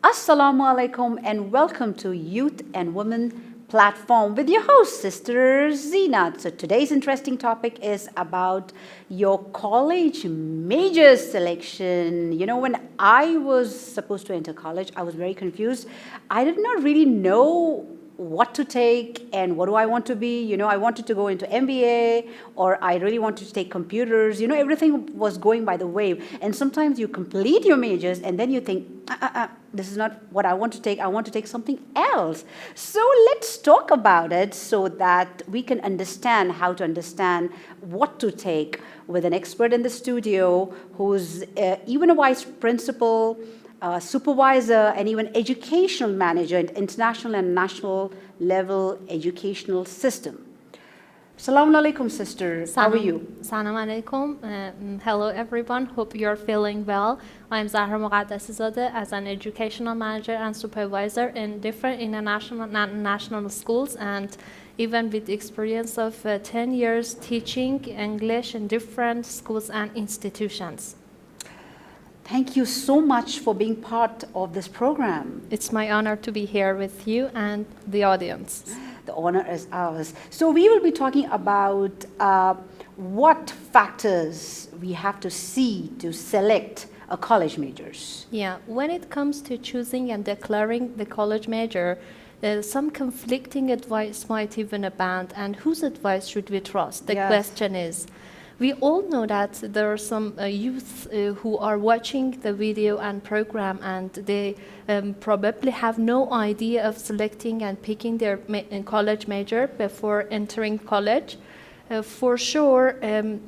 Assalamu alaikum and welcome to Youth and Women Platform with your host, Sister Zeenat. So today's interesting topic is about your college major selection. You know, when I was supposed to enter college, I was very confused. I did not really know what to take and what do I want to be. You know, I wanted to go into MBA or I really wanted to take computers. You know, everything was going by the wave. And sometimes you complete your majors and then you think, this is not what I want to take. I want to take something else. So let's talk about it so that we can understand how to understand what to take with an expert in the studio who's even a vice principal, supervisor, and even educational manager in international and national level educational system. Assalamu alaikum, sister. How are you? Assalamu alaikum. Hello, everyone. Hope you're feeling well. I'm Zahra Muqaddasizadeh as an educational manager and supervisor in different international and national schools, and even with the experience of 10 years teaching English in different schools and institutions. Thank you so much for being part of this program. It's my honor to be here with you and the audience. The honor is ours. So we will be talking about what factors we have to see to select a college majors. Yeah, when it comes to choosing and declaring the college major, some conflicting advice might even abound, and whose advice should we trust? The question is, we all know that there are some youth who are watching the video and program, and they probably have no idea of selecting and picking their college major before entering college. For sure,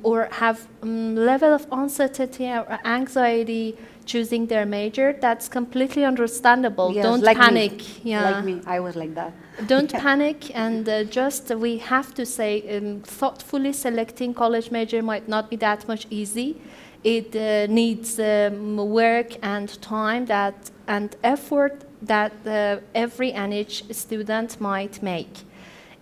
or have level of uncertainty or anxiety choosing their major. That's completely understandable. Yes, Don't like panic. Me. Yeah. Like me, I was like that. Don't panic, and just we have to say thoughtfully selecting college major might not be that much easy. It needs work and time and effort that every and each student might make.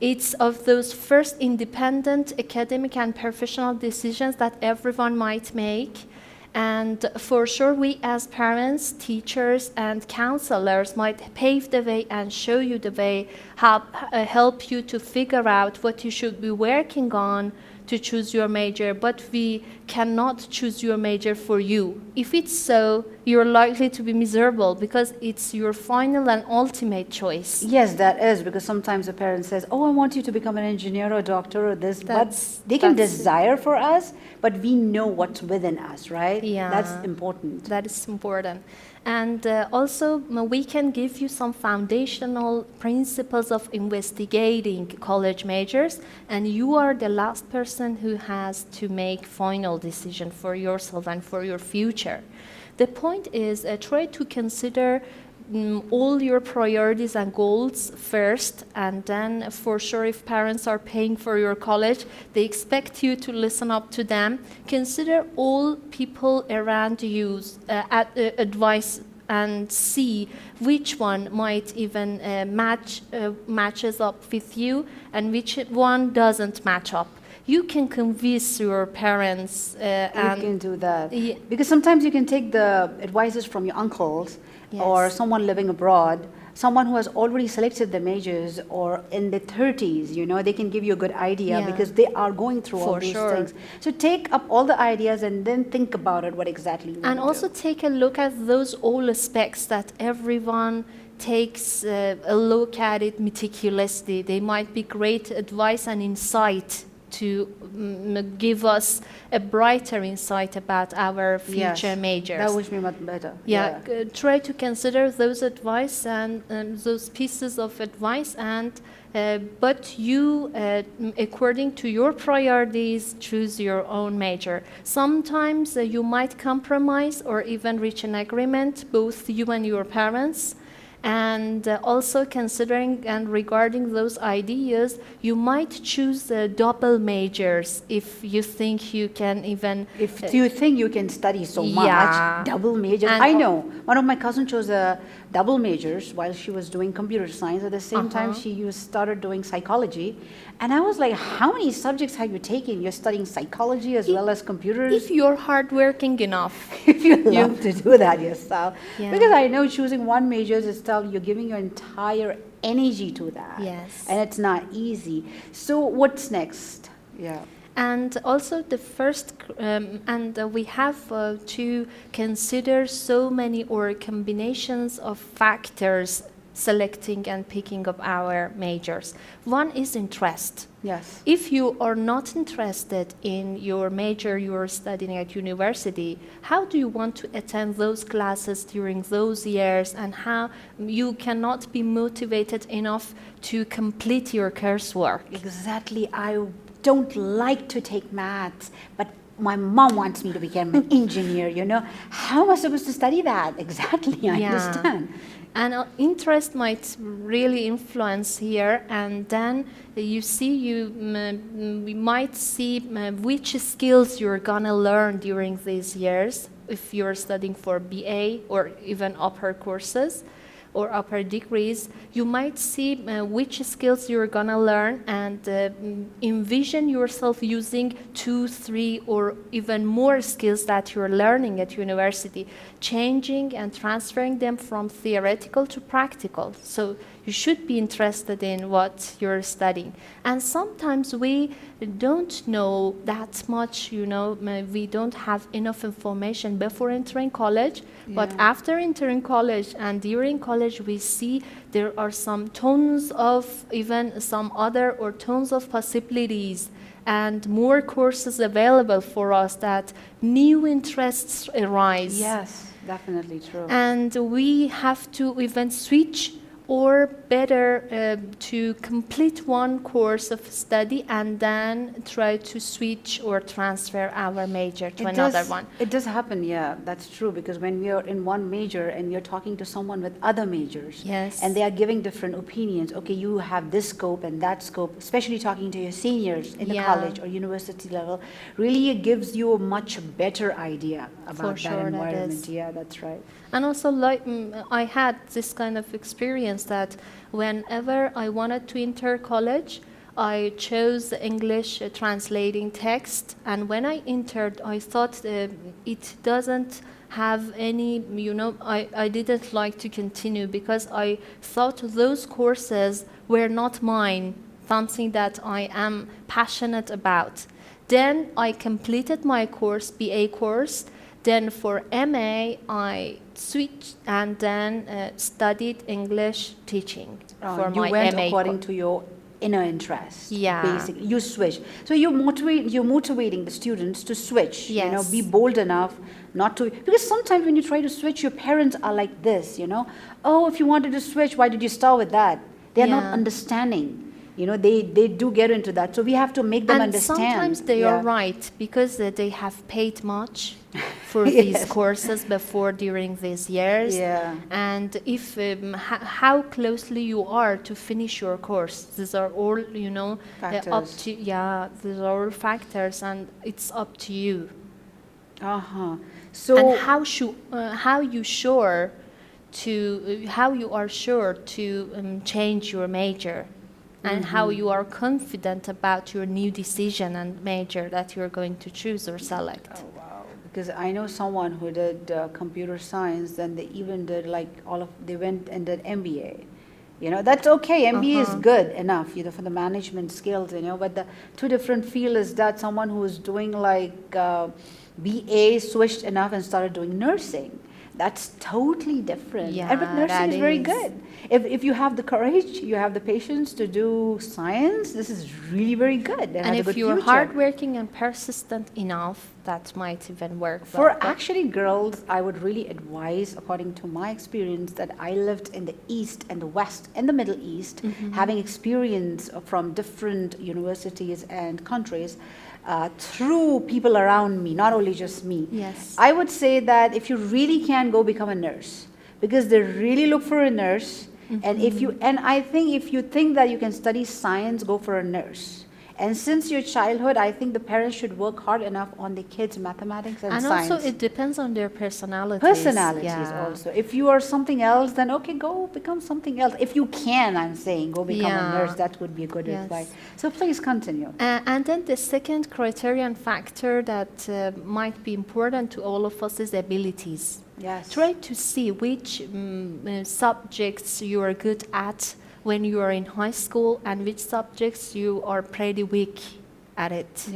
It's of those first independent academic and professional decisions that everyone might make. And for sure, we as parents, teachers, and counselors might pave the way and show you the way, help you to figure out what you should be working on to choose your major, but we cannot choose your major for you. If it's so, you're likely to be miserable because it's your final and ultimate choice. Yes, that is, because sometimes a parent says, oh, I want you to become an engineer or a doctor or this, but they can desire for us, but we know what's within us, right? Yeah. That's important. That is important. And also, we can give you some foundational principles of investigating college majors, and you are the last person who has to make final decision for yourself and for your future. The point is, try to consider all your priorities and goals first, and then for sure if parents are paying for your college, they expect you to listen up to them. Consider all people around you advice and see which one might even matches up with you and which one doesn't match up. You can convince your parents. You can do that. Because sometimes you can take the advices from your uncles, yes, or someone living abroad, someone who has already selected the majors or in their 30s, you know, they can give you a good idea because they are going through all these things. So take up all the ideas and then think about it, what exactly you want and also do. Take a look at those all aspects that everyone takes a look at it meticulously. They might be great advice and insight to give us a brighter insight about our future majors. That would be much better. Try to consider those advice and those pieces of advice, and but you, according to your priorities, choose your own major. Sometimes you might compromise or even reach an agreement, both you and your parents. And also considering and regarding those ideas, you might choose double majors if you think you can even... If you think you can study so much, Yeah. double majors. And I know. One of my cousins chose a double majors while she was doing computer science. At the same time, she started doing psychology. And I was like, how many subjects have you taken? You're studying psychology as well as computers? If you're hardworking enough. If you love to do that yourself. Yeah. Because I know choosing one major itself, you're giving your entire energy to that. Yes. And it's not easy. So what's next? Yeah. And also the first, we have to consider so many or combinations of factors selecting and picking up our majors. One is interest. Yes. If you are not interested in your major you are studying at university, how do you want to attend those classes during those years, and how you cannot be motivated enough to complete your coursework? Exactly. I don't like to take maths, but my mom wants me to become an engineer, you know. How am I supposed to study that? Exactly, I understand. And interest might really influence here, and then you see, we might see which skills you're gonna learn during these years if you're studying for BA or even upper courses or upper degrees. You might see which skills you're gonna learn and envision yourself using 2, 3, or even more skills that you're learning at university, changing and transferring them from theoretical to practical. So you should be interested in what you're studying. And sometimes we don't know that much, you know, we don't have enough information before entering college, but after entering college and during college, we see there are some tons of, even some other or tons of possibilities and more courses available for us, that new interests arise. Yes, definitely true. And we have to even switch, or better to complete one course of study and then try to switch or transfer our major to another one. It does happen, yeah, that's true, because when we are in one major and you're talking to someone with other majors, Yes. and they are giving different opinions, okay, you have this scope and that scope, especially talking to your seniors in the college or university level, really it gives you a much better idea about sure, that that environment. is. Yeah, that's right. And also, like, I had this kind of experience that whenever I wanted to enter college, I chose English translating text, and when I entered, I thought it doesn't have any, you know, I didn't like to continue because I thought those courses were not mine, something that I am passionate about. Then I completed my course, BA course. Then for MA, I switched and then studied English teaching for You my went MA according to your inner interest. Yeah. Basically, you switch. So you're motivating the students to switch. You know, Yes. be bold enough not to, because sometimes when you try to switch, your parents are like this. You know, oh, if you wanted to switch, why did you start with that? They're not Yeah. understanding. You know, they do get into that. So we have to make them And understand. sometimes they Yeah. are right, because they have paid much for Yes. these courses before during these years. Yeah. And if how closely you are to finish your course, these are all, you know, up Factors. to, these are all factors, and it's up to you. So And how you are sure to change your major, and how you are confident about your new decision and major that you're going to choose or select. Oh, wow. Because I know someone who did computer science, and they even did they went and did MBA. You know, that's okay. MBA is good enough, you know, for the management skills, you know, but the two different field is that someone who is doing like BA switched enough and started doing nursing. That's totally different. Yeah, And but nursing that is very is. good. If you have the courage, you have the patience to do science, this is really very good. And has a if good you're future. hardworking and persistent enough, that might even work For well. But actually girls, I would really advise, according to my experience, that I lived in the East and the West and the Middle East, having experience from different universities and countries, through people around me, not only just me. Yes. I would say that if you really can, go become a nurse. because they really look for a nurse. And I think if you think that you can study science, go for a nurse. And since your childhood, I think the parents should work hard enough on the kids' mathematics and science. And also, it depends on their personalities. Personalities also. If you are something else, then okay, go become something else. If you can, I'm saying, go become a nurse. That would be a good advice. So please continue. And then the second criterion factor that might be important to all of us is abilities. Yes. Try to see which subjects you are good at when you are in high school and which subjects you are pretty weak at it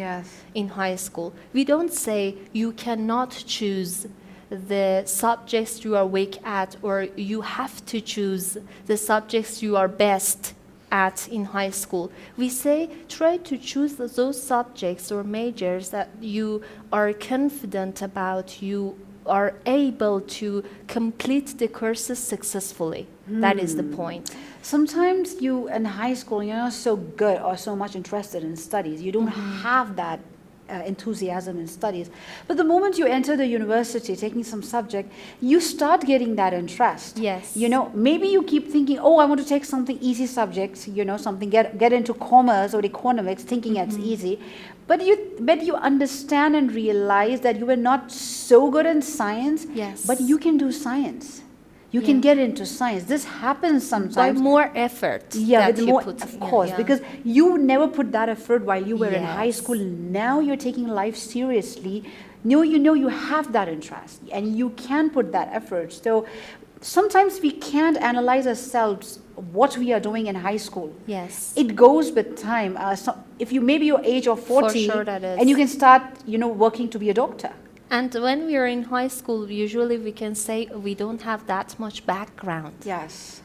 in high school. We don't say you cannot choose the subjects you are weak at, or you have to choose the subjects you are best at in high school. We say try to choose those subjects or majors that you are confident about, you are able to complete the courses successfully. That is the point. Sometimes you in high school, you're not so good or so much interested in studies. You don't have that enthusiasm in studies. But the moment you enter the university taking some subject, you start getting that interest. Yes. You know, maybe you keep thinking, oh, I want to take something easy subjects, you know, something, get into commerce or economics, thinking it's easy. But you understand and realize that you were not so good in science, but you can do science. You can get into science. This happens sometimes. By more effort. With more, of course, because you never put that effort while you were in high school. Now you're taking life seriously. Now you know you have that interest and you can put that effort. So sometimes we can't analyze ourselves what we are doing in high school. Yes. It goes with time. So if you maybe your age of 40 and you can start, you know, working to be a doctor. And when we are in high school, usually we can say we don't have that much background. Yes.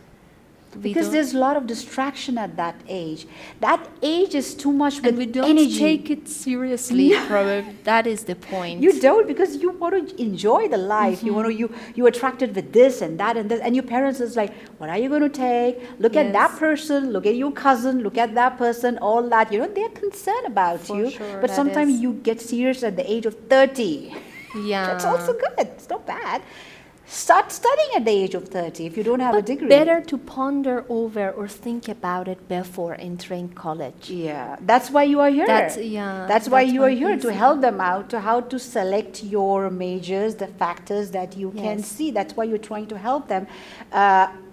Because there's a lot of distraction at that age. That age is too much with energy. And we don't take it seriously, probably. That is the point. You don't, because you want to enjoy the life. You're attracted with this and that and this. And your parents is like, what are you going to take? Look at that person. Look at your cousin. Look at that person. All that. You know, they're concerned about you. Sure, but sometimes you get serious at the age of 30. Yeah. That's also good. It's not bad. Start studying at the age of 30 if you don't have a degree. Better to ponder over or think about it before entering college. Yeah, that's why you are here. That's why you are here, to help them out, to how to select your majors, the factors that you can see. That's why you're trying to help them.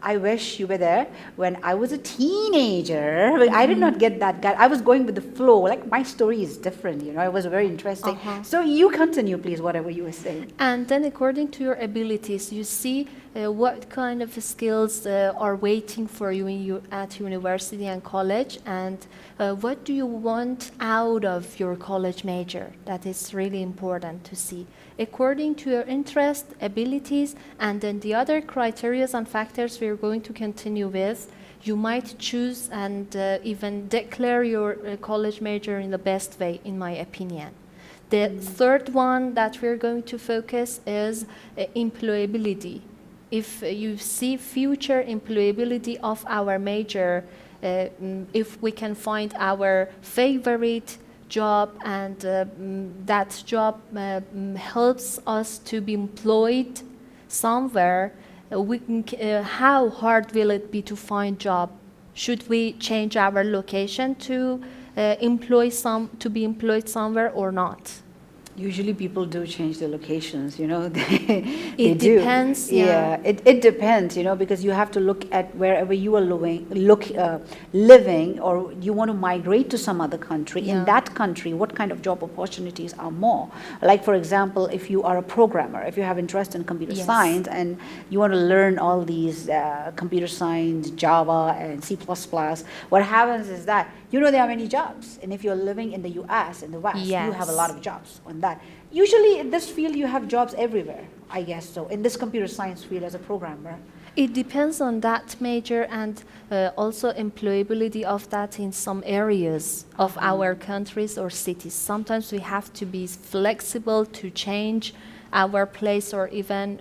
I wish you were there when I was a teenager. I did not get that guide. I was going with the flow. Like, my story is different, you know. It was very interesting. So you continue, please, whatever you were saying. And then according to your abilities, you see what kind of skills are waiting for you at university and college, and what do you want out of your college major. That is really important to see. According to your interest, abilities, and then the other criteria and factors we're going to continue with, you might choose and even declare your college major in the best way, in my opinion. The third one that we're going to focus is employability. If you see future employability of our major, if we can find our favorite job and that job helps us to be employed somewhere, how hard will it be to find job? Should we change our location to be employed somewhere or not? Usually people do change their locations, you know. It depends. Yeah, it depends, you know, because you have to look at wherever you are living, or you want to migrate to some other country. Yeah. In that country, what kind of job opportunities are more? Like, for example, if you are a programmer, if you have interest in computer science and you want to learn all these computer science, Java and C++, what happens is that, you know, there are many jobs. And if you're living in the US, in the West, you have a lot of jobs on that. Usually in this field, you have jobs everywhere, I guess so, in this computer science field as a programmer. It depends on that major and also employability of that in some areas of our countries or cities. Sometimes we have to be flexible to change our place or even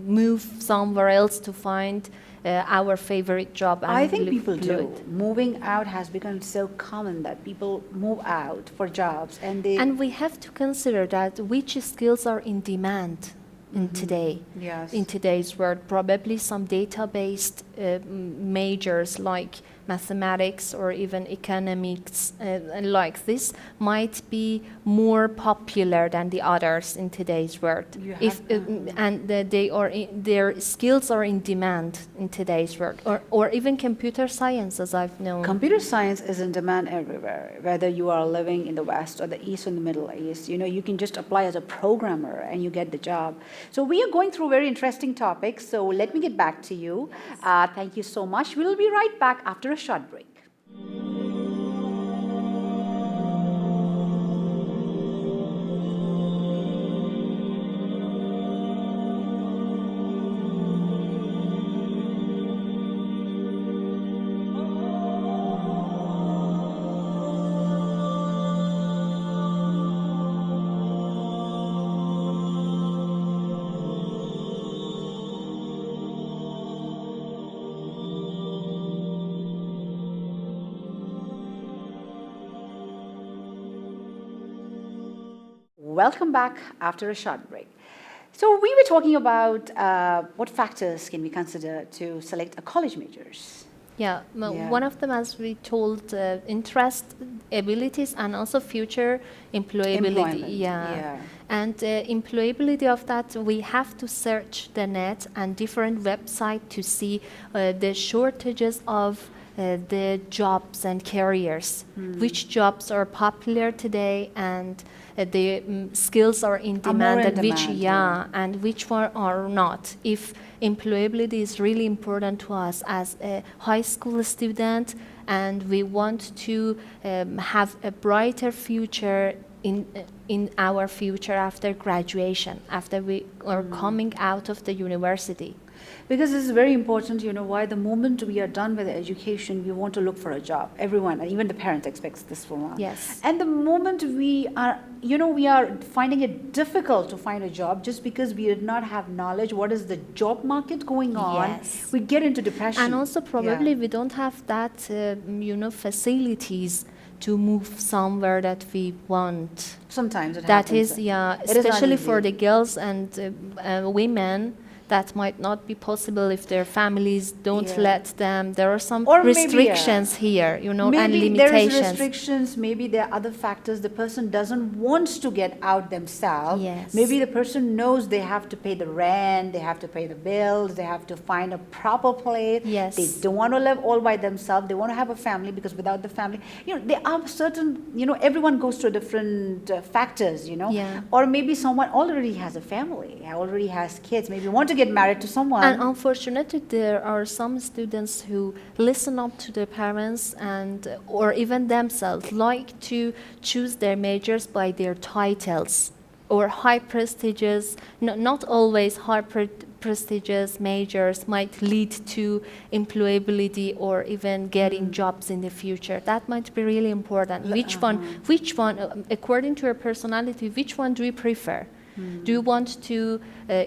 move somewhere else to find our favorite job. And I think people do. Moving out has become so common that people move out for jobs, and we have to consider that which skills are in demand in today. Yes. In today's world, probably some data-based majors like mathematics or even economics like this might be more popular than the others in today's world. Their skills are in demand in today's world, or even computer science, as I've known. Computer science is in demand everywhere, whether you are living in the West or the East or the Middle East. You can just apply as a programmer and you get the job. So we are going through very interesting topics. So let me get back to you. Thank you so much. We'll be right back after a short break. Welcome back after a short break. So we were talking about what factors can we consider to select a college majors. Yeah, one of them, as we told, interest, abilities, and also future employability. Yeah. And employability of that, we have to search the net and different websites to see the shortages of the jobs and careers, which jobs are popular today, and the skills are in demand, and which one are not. If employability is really important to us as a high school student, and we want to have a brighter future in our future after graduation, after we are coming out of the university. Because this is very important, why the moment we are done with education, we want to look for a job. Everyone, and even the parents expects this from us. Yes. And the moment we are, we are finding it difficult to find a job just because we did not have knowledge what is the job market going on, yes, we get into depression. And also probably we don't have that, facilities to move somewhere that we want. Sometimes it that happens. Especially for the girls and women. That might not be possible if their families don't let them. There are some restrictions here, and limitations. Maybe there is restrictions, maybe there are other factors. The person doesn't want to get out themselves. Yes. Maybe the person knows they have to pay the rent, they have to pay the bills, they have to find a proper place. Yes. They don't want to live all by themselves. They want to have a family, because without the family, there are certain, everyone goes through different factors, Yeah. Or maybe someone already has a family, already has kids, maybe want to get married to someone. And unfortunately, there are some students who listen up to their parents or even themselves, like to choose their majors by their titles or high prestigious, not always high prestigious majors might lead to employability or even getting jobs in the future. That might be really important. Which one, according to your personality, which one do you prefer? Do you want to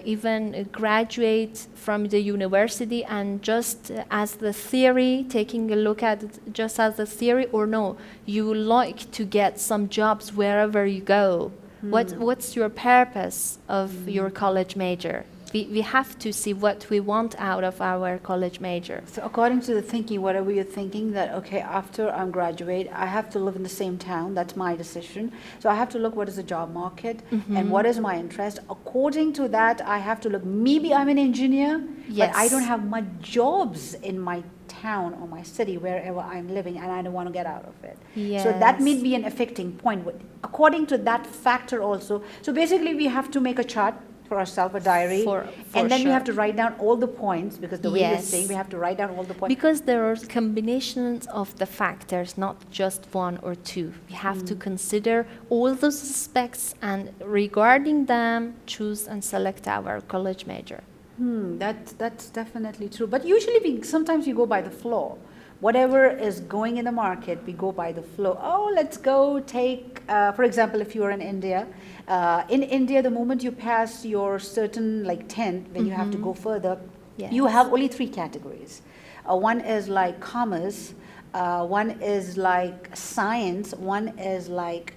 even graduate from the university and just as the theory, taking a look at it just as the theory, or no, you like to get some jobs wherever you go? What's your purpose of your college major? We have to see what we want out of our college major. So according to the thinking, whatever you're thinking, that, okay, after I'm graduate, I have to live in the same town. That's my decision. So I have to look what is the job market and what is my interest. According to that, I have to look, maybe I'm an engineer, but I don't have much jobs in my town or my city, wherever I'm living, and I don't want to get out of it. Yes. So that may be an affecting point. According to that factor also. So basically we have to make a chart for ourselves, a diary, and then we have to write down all the points, because the way you're saying, we have to write down all the points. Because there are combinations of the factors, not just one or two. We have to consider all those aspects, and regarding them, choose and select our college major. That's definitely true. But usually sometimes we go by the flow. Whatever is going in the market, we go by the flow. Oh, let's go take, for example, if you are in India, the moment you pass your certain 10th, when you have to go further, you have only 3 categories. One is like commerce, one is like science, one is like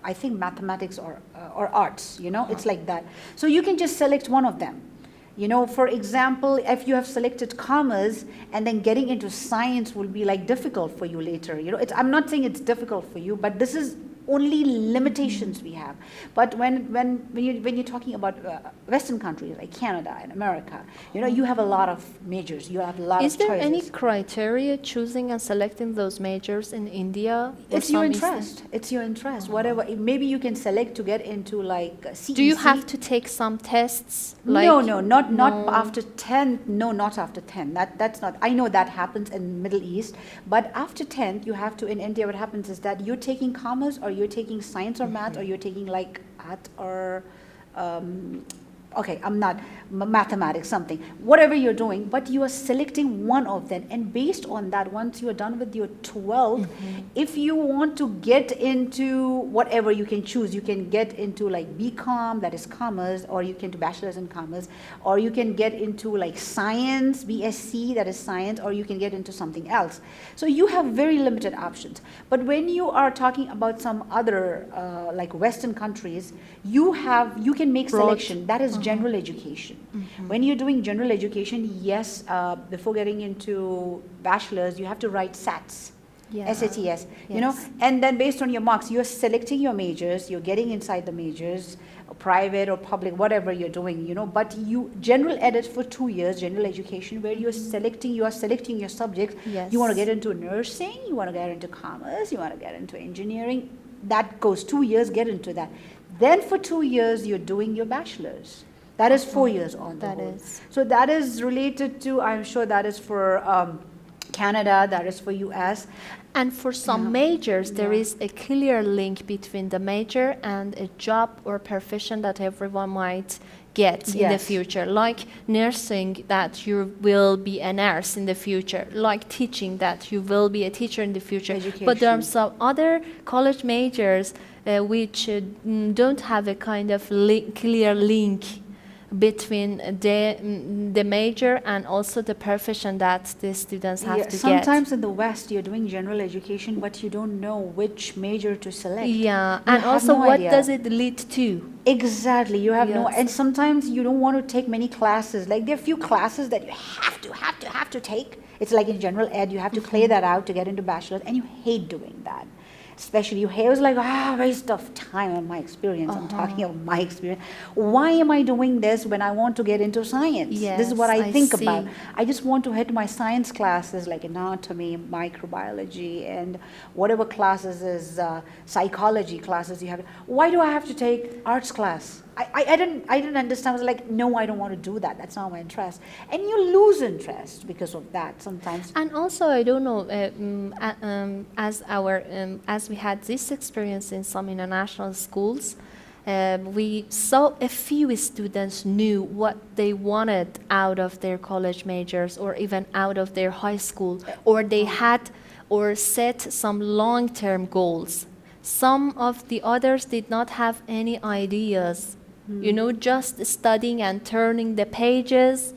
I think mathematics or arts, you know, it's like that. So you can just select one of them. You know, for example, if you have selected commerce and then getting into science will be like difficult for you later. You know, I'm not saying it's difficult for you, but this is only limitations we have. But when you're talking about Western countries like Canada and America, you know, you have a lot of majors. You have a lot Is of there choices. any criteria choosing and selecting those majors in India? or It's your some interest. It's your interest. Whatever. Maybe you can select to get into like CEC. Do you have to take some tests? No, not No. after 10. No, not after 10. That's not. I know that happens in Middle East, but after 10th, you have to. In India, what happens is that you're taking commerce, or you're taking science or math, or you're taking like art or. Okay, I'm not mathematics, something, whatever you're doing, but you are selecting one of them, and based on that, once you are done with your 12th, if you want to get into whatever, you can choose. You can get into like BCom, that is commerce, or you can do bachelor's in commerce, or you can get into like science, BSc, that is science, or you can get into something else. So you have very limited options. But when you are talking about some other like Western countries, you can make Broad. selection. That is general education. When you're doing general education, yes, before getting into bachelor's, you have to write SATs, Yeah. SATs, you know, Yes. and then based on your marks, you're selecting your majors, you're getting inside the majors, private or public, whatever you're doing, you know, but general ed is for 2 years, general education, where you are selecting your subjects. Yes. You want to get into nursing, you want to get into commerce, you want to get into engineering. That goes 2 years, get into that. Then for 2 years, you're doing your bachelor's. That is 4 years on the That whole. is. So that is related to, I'm sure that is for Canada, that is for US. And for some Yeah. majors, there Yeah. is a clear link between the major and a job or profession that everyone might get in the Yes. future. Like nursing, that you will be a nurse in the future. Like teaching, that you will be a teacher in the future. But there are Education. some other college majors which don't have a kind of clear link between the major and also the profession that the students have to Sometimes in the West, you're doing general education, but you don't know which major to select. get. Yeah, You and have also no what idea. does it lead to? Exactly, you have no, Yes. and sometimes you don't want to take many classes. Like there are few classes that you have to take. It's like in general ed, you have to clear that out to get into bachelor's, and you hate doing that. Especially you hate, it was like, waste of time in my experience. I'm talking about my experience. Why am I doing this when I want to get into science? This is what Yes, I I think see. about. I just want to hit my science classes like anatomy, microbiology, and whatever classes is psychology classes you have. Why do I have to take arts class? I didn't understand. I was like, no, I don't want to do that. That's not my interest. And you lose interest because of that sometimes. And also, I don't know, as we had this experience in some international schools, we saw a few students knew what they wanted out of their college majors or even out of their high school, or they had or set some long-term goals. Some of the others did not have any ideas, you know, just studying and turning the pages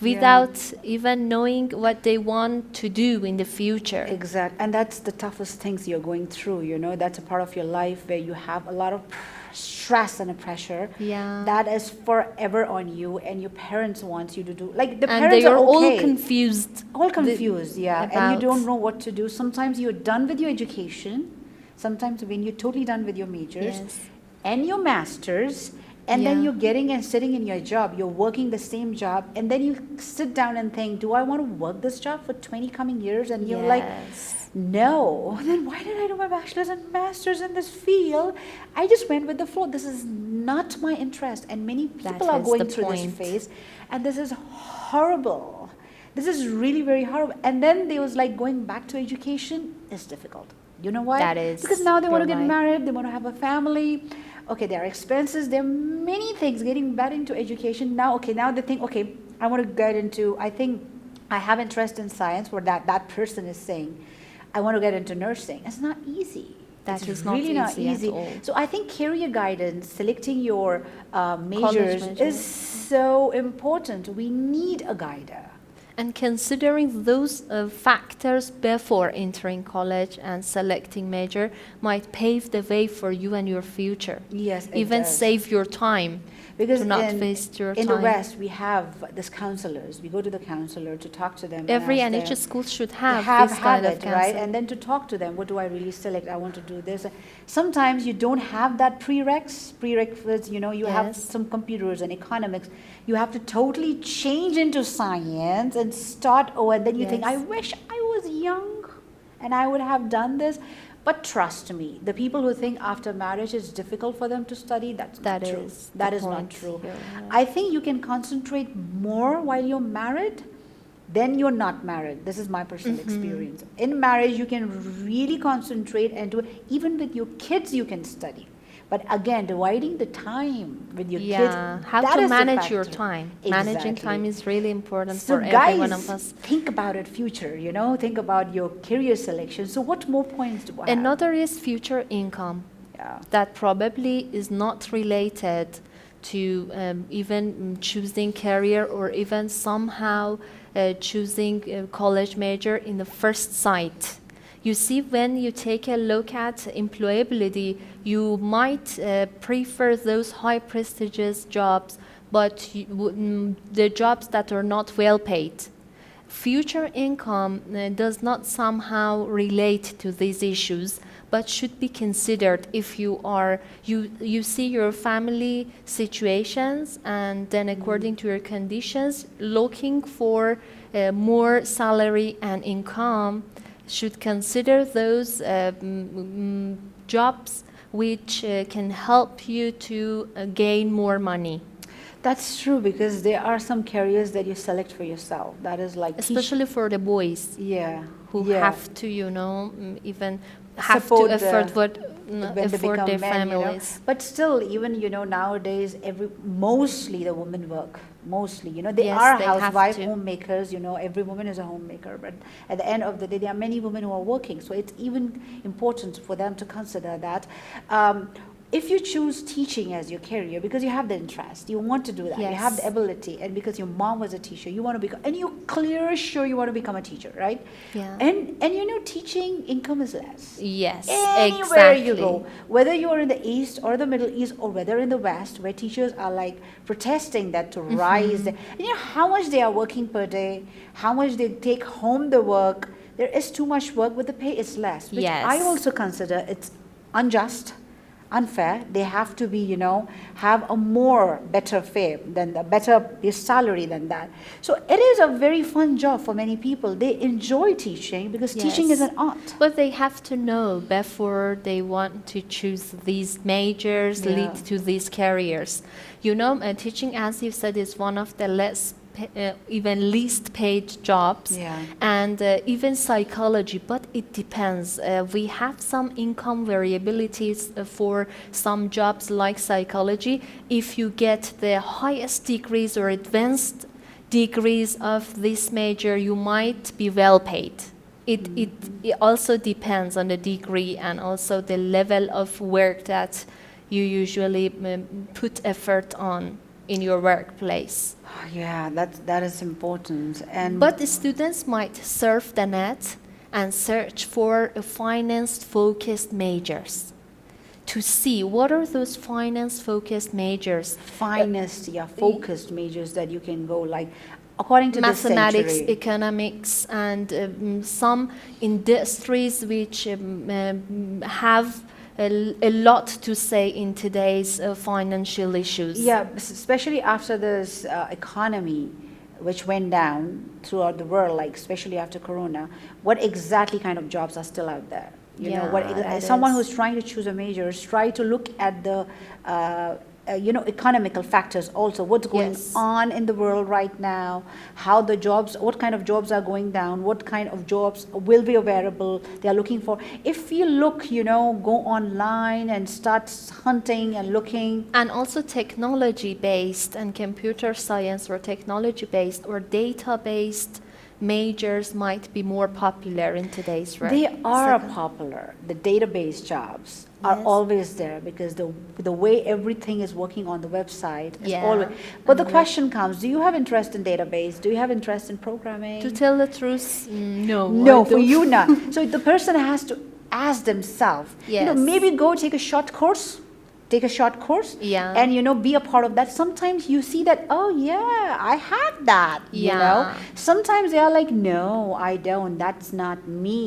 without even knowing what they want to do in the future. Exactly. And that's the toughest things you're going through, you know. That's a part of your life where you have a lot of stress and a pressure. Yeah. That is forever on you, and your parents want you to do. Like the And parents they are are okay. all confused. All confused, yeah. And you about- don't know what to do. Sometimes you're done with your education. Sometimes when you're totally done with your majors Yes. and your masters, and then Yeah. you're getting and sitting in your job, you're working the same job, and then you sit down and think, do I want to work this job for 20 coming years? And you're like, Yes. no. Then why did I do my bachelor's and master's in this field? I just went with the flow. This is not my interest. And many people are is going the through this point. phase, and this is horrible. This is really very horrible. And then they was like, going back to education is difficult. You know why? That is, because now they want to you're get right. married, they want to have a family. Okay, there are expenses, there are many things getting back into education. Now, okay, now they think, okay, I want to get into, I think I have interest in science, where that person is saying, I want to get into nursing. It's not easy. That It's is not really not easy at easy. all. So I think career guidance, selecting your majors majors. is so important. We need a guider. And considering those factors before entering college and selecting major might pave the way for you and your future. Yes, it Even does. save your time. Because to not waste your in the time. West, we have this counselors. We go to the counselor to talk to them. Every and ask NHS them- school should They have this kind of it, right? counseling. And then to talk to them, what do I really select? I want to do this. Sometimes you don't have that prerequisites, you have Yes. some computers and economics. You have to totally change into science and start, and then you think, I Yes. wish I was young and I would have done this. But trust me, the people who think after marriage it's difficult for them to study, that's That not true. is That the is not point true. here, I think you can concentrate more while you're married than you're not married. This is my personal experience. In marriage, you can really concentrate and do it. Even with your kids, you can study. But again, dividing the time with your kids, How that to is the manage your factor. time. Managing Exactly. time is really important So for every one guys, of us. think about it future, think about your career selection. So what more points do I have? Another is future income. Yeah. That probably is not related to even choosing career or even somehow choosing a college major in the first sight. You see, when you take a look at employability, you might prefer those high prestigious jobs, but the jobs that are not well paid. Future income does not somehow relate to these issues, but should be considered if you see your family situations and then according to your conditions, looking for more salary and income, should consider those jobs which can help you to gain more money. That's true, because there are some careers that you select for yourself. That is like Especially for the boys yeah, who yeah. have to, even have Support to afford the- what when they afford become their men, families. But still, even nowadays, mostly the women work. Mostly, they Yes, are they have housewife, to. homemakers. Every woman is a homemaker. But at the end of the day, there are many women who are working. So it's even important for them to consider that. If you choose teaching as your career because you have the interest, you want to do that, you have the Yes. ability, and because your mom was a teacher, you want to become, and you're clear sure you want to become a teacher, right? Yeah. And teaching income is less. Yes, Anywhere exactly. you go, whether you're in the East or the Middle East or whether in the West, where teachers are like protesting that to rise, and how much they are working per day, how much they take home the work. There is too much work, but the pay is less, which I Yes. also consider it's unjust, unfair. They have to be, have a more better pay than the better salary than that. So it is a very fun job for many people. They enjoy teaching because teaching is Yes. an art. But they have to know before they want to choose these majors, Yeah. lead to these careers. Teaching, as you said, is one of the even least paid jobs. Yeah. And even psychology, but it depends. We have some income variabilities for some jobs like psychology. If you get the highest degrees or advanced degrees of this major, you might be well paid. It also depends on the degree and also the level of work that you usually put effort on in your workplace. Yeah, that is important. And But the students might surf the net and search for finance-focused majors to see what are those finance-focused majors. finest, focused majors that you can go, like according to this Mathematics, century. economics, and some industries which have a lot to say in today's financial issues. Yeah, especially after this economy, which went down throughout the world, like especially after Corona, what exactly kind of jobs are still out there? Yeah, it Someone is. who's trying to choose a major, try to look at the economical factors also, what's going Yes. on in the world right now, how the jobs, what kind of jobs are going down, what kind of jobs will be available, they are looking for. If you look, go online and start hunting and looking. And also technology-based and computer science or technology-based or data-based majors might be more popular in today's work. They are Second. popular. The database jobs are Yes. always there because the way everything is working on the website is Yeah. always. But the And question comes: do you have interest in database? Do you have interest in programming? To tell the truth, no. No, I for don't. you not. So the person has to ask themselves. Yes. Maybe go take a short course. Take a short course. Yeah. And be a part of that. Sometimes you see that, oh yeah, I have that. Yeah. Sometimes they are like, no, I don't. That's not me.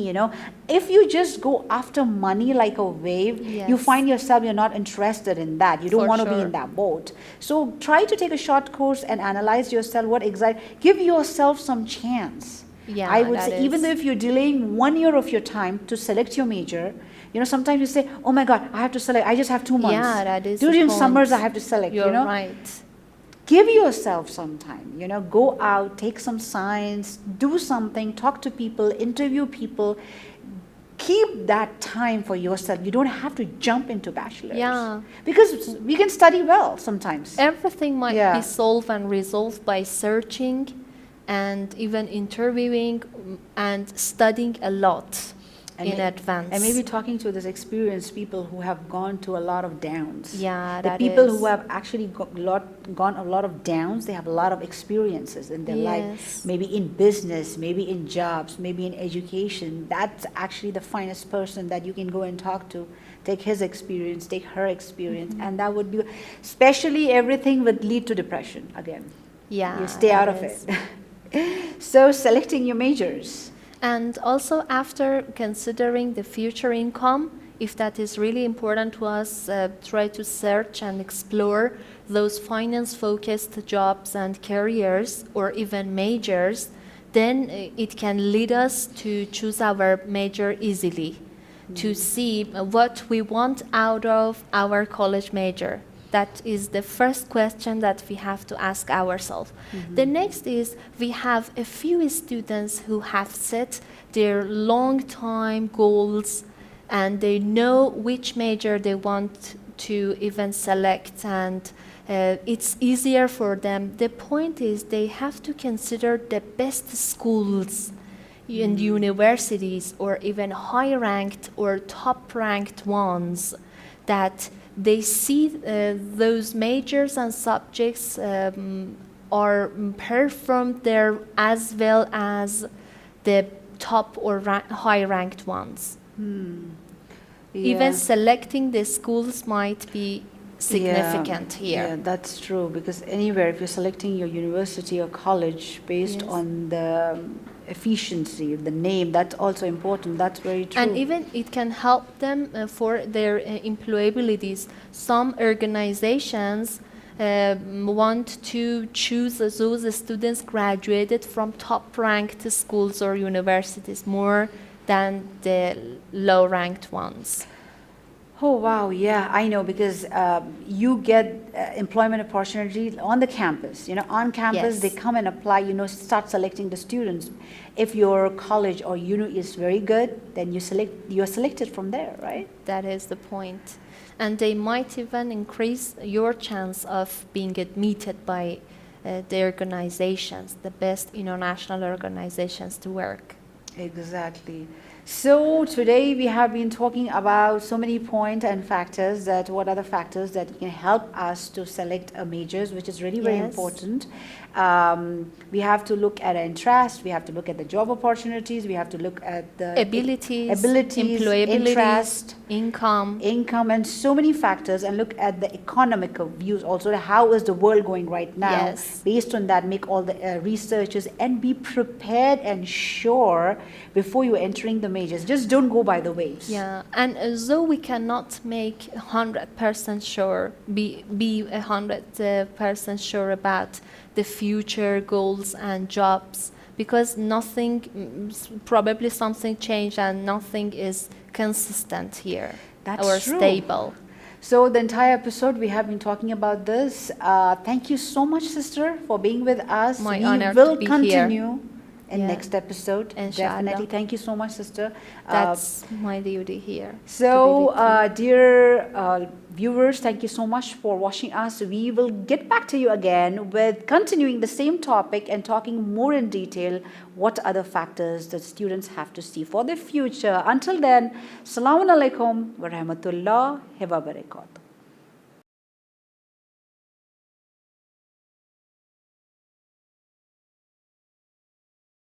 If you just go after money like a wave, you Yes. find yourself you're not interested in that. You don't For want to be sure. in that boat. So try to take a short course and analyze yourself. What exactly? Give yourself some chance. Yeah, I would that say, even is. though if you're delaying 1 year of your time to select your major, sometimes you say, oh my God, I have to select, I just have 2 months. Yeah, that is the During point. summers, I have to select, You're right. Give yourself some time, go out, take some science, do something, talk to people, interview people. Keep that time for yourself. You don't have to jump into bachelor's. Yeah. Because we can study well sometimes. Everything might Yeah. be solved and resolved by searching and even interviewing and studying a lot And in may- advance. And maybe talking to these experienced people who have gone to a lot of downs. Yeah, The that people is. who have actually gone a lot of downs, they have a lot of experiences in their life. Yes. Maybe in business, maybe in jobs, maybe in education. That's actually the finest person that you can go and talk to. Take his experience, take her experience, Mm-hmm. and that would be, especially everything would lead to depression again. Yeah, You stay out that of is. it. So selecting your majors. And also, after considering the future income, if that is really important to us, try to search and explore those finance-focused jobs and careers, or even majors, then it can lead us to choose our major easily, to see what we want out of our college major. That is the first question that we have to ask ourselves. The next is, we have a few students who have set their long-time goals and they know which major they want to even select, and it's easier for them. The point is, they have to consider the best schools and universities, or even high-ranked or top-ranked ones, that they see those majors and subjects are performed there as well as the top or high-ranked ones. Even selecting the schools might be significant here. Yeah, that's true, because anywhere, if you're selecting your university or college based Yes. on the efficiency, the name, that's also important. That's very true. And even it can help them for their employabilities. Some organizations want to choose those students graduated from top-ranked schools or universities more than the low-ranked ones. Oh, wow, yeah, I know, because you get employment opportunity on the campus. On campus, Yes. they come and apply, start selecting the students. If your college or uni is very good, then you're selected from there, right? That is the point. And they might even increase your chance of being admitted by the organizations, the best international organizations to work. Exactly. So today we have been talking about so many points and factors, that what are the factors that can help us to select a majors, which is really very Yes. important. We have to look at interest, we have to look at the job opportunities, we have to look at the Abilities, employability, interest, income. income, and so many factors, and look at the economical views also. How is the world going right now? Yes. Based on that, make all the researches and be prepared and sure before you entering the majors. Just don't go by the waves. Yeah, and though we cannot make 100% sure, be 100% sure about the future goals and jobs, because nothing, probably something changed and nothing is consistent here That's or true. stable. So the entire episode we have been talking about this. Thank you so much, sister, for being with us. My We honor will to be continue in Yeah. next episode. Inshallah. Definitely. Thank you so much, sister. That's my duty here. So, to be with you. dear viewers, thank you so much for watching us. We will get back to you again with continuing the same topic and talking more in detail what other factors the students have to see for their future. Until then, Assalamu alaikum wa rahmatullahi wa barakatuh.